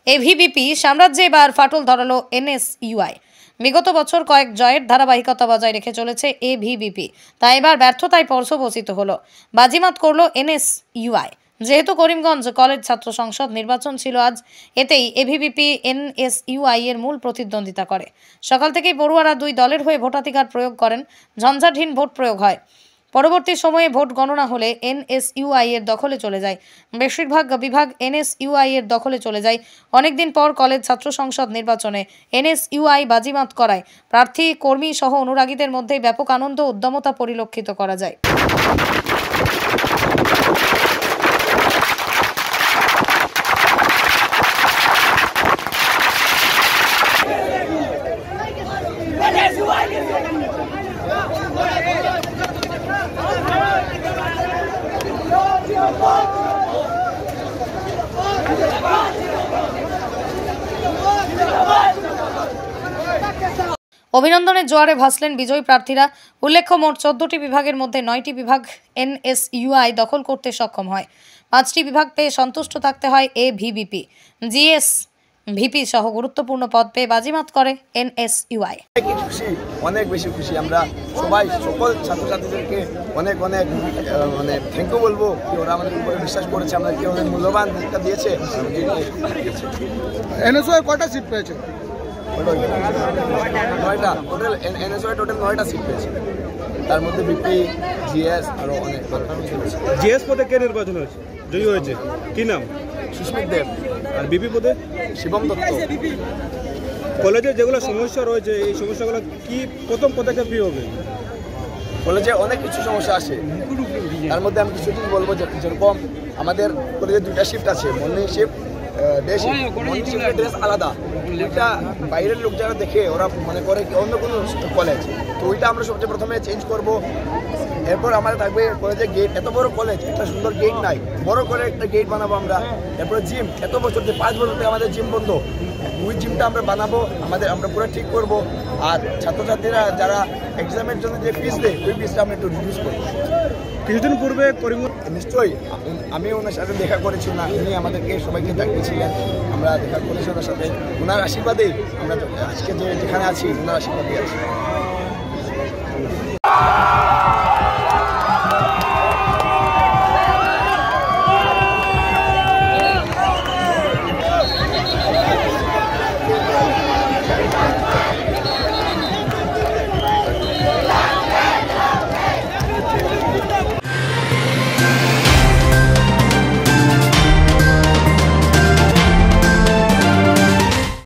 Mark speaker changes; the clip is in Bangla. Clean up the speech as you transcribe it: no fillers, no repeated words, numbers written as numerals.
Speaker 1: এভিবিপি সাম্রাজ্যে এবার ফাটল ধরালো এনএসইউআই। বিগত বছর কয়েক জয়ের ধারাবাহিকতা বজায় রেখে চলেছে এভিবিপি, তাই এবার ব্যর্থতায় পর্যবসিত হলো। বাজিমাত করলো এনএসইউআই। যেহেতু করিমগঞ্জ কলেজ ছাত্র সংসদ নির্বাচন ছিল আজ, এতেই এভিবিপি এনএসইউআই এর মূল প্রতিদ্বন্দ্বিতা করে। সকাল থেকেই পড়ুয়ারা দুই দলের হয়ে ভোটাধিকার প্রয়োগ করেন। ঝঞ্ঝাটহীন ভোট প্রয়োগ হয়। পরবর্তী সময়ে ভোট গণনা হলে এনএসইউআই এর দখলে চলে যায়। বেশিরভাগ বিভাগ এনএসইউআই এর দখলে চলে যায়। অনেকদিন পর কলেজ ছাত্র সংসদ নির্বাচনে এনএসইউআই বাজিমাত করায় প্রার্থী, কর্মী সহ অনুরাগীদের মধ্যে ব্যাপক আনন্দ ও উদ্যমতা পরিলক্ষিত করা যায়। অভিনন্দনের জোয়ারে ভাসলেন বিজয়ী প্রার্থীরা। উল্লেখ্য, মোট 14টি বিভাগের মধ্যে 9টি বিভাগ এনএসইউআই দখল করতে সক্ষম হয়। 5টি বিভাগ পেয়ে সন্তুষ্ট থাকতে হয় এভিবিপি। জিএস ভিপি সহ গুরুত্বপূর্ণ পদ পেয়ে বাজিমাত করে এনএসইউআই।
Speaker 2: অনেক বেশি খুশি আমরা সবাই, সকল ছাত্রছাত্রীদেরকে অনেক অনেক থ্যাংক ইউ বলবো কি ওরা আমাদের উপরে বিশ্বাস করেছে, আমাদেরকে অনেক মূল্যবান দিকটা দিয়েছে।
Speaker 3: এনএসইউআই কটা সিট পেয়েছে?
Speaker 2: 9টা টোটাল। এনএসইউআই টোটাল 9টা সিট পেয়েছে, তার মধ্যে বিপি, জিএস আরো অনেক।
Speaker 3: জিএস পদে কে নির্বাচন হয়েছে, জয়ী হয়েছে, কি নাম?
Speaker 2: সুস্মিত দেব।
Speaker 3: আর বিপি পদে
Speaker 2: শিবম দত্ত।
Speaker 3: কলেজে যেগুলো সমস্যা রয়েছে, এই সমস্যাগুলো কি প্রথম পদক্ষেপ কি হবে?
Speaker 2: কলেজে অনেক কিছু সমস্যা আছে, তার মধ্যে আমি কিছু বলবো। যেরকম আমাদের কলেজে 2টা শিফট আছে, morning shift, day shift. Morning শিফটের ড্রেস আলাদা, ওইটা বাইরের লোক যারা দেখে ওরা মনে করে কি অন্য কোনো কলেজ, তো ওইটা আমরা সবচেয়ে প্রথমে চেঞ্জ করব। এরপর আমাদের থাকবে কলেজের গেট, এত বড় কলেজ, একটা সুন্দর গেট নাই, বড় করে একটা গেট বানাবো আমরা। এরপরে জিম, এত বছর 5 বছর থেকে আমাদের জিম বন্ধ, ওই জিমটা আমরা বানাবো, আমরা পুরো ঠিক করব। আর ছাত্রছাত্রীরা যারা এক্সামের জন্য যে ফিস দেয়, ওই ফিসটা আমরা একটু রিডিউস করবো।
Speaker 3: কিছুদিন পূর্বে করিমগঞ্জ,
Speaker 2: নিশ্চয়ই আমি ওনার সাথে দেখা করেছি না, উনি আমাদেরকে সবাইকে ডাকিয়েছিলেন, আমরা দেখা করেছি ওনার সাথে। ওনার আশীর্বাদেই আমরা আজকে যেখানে আছি, ওনার আশীর্বাদে আছি।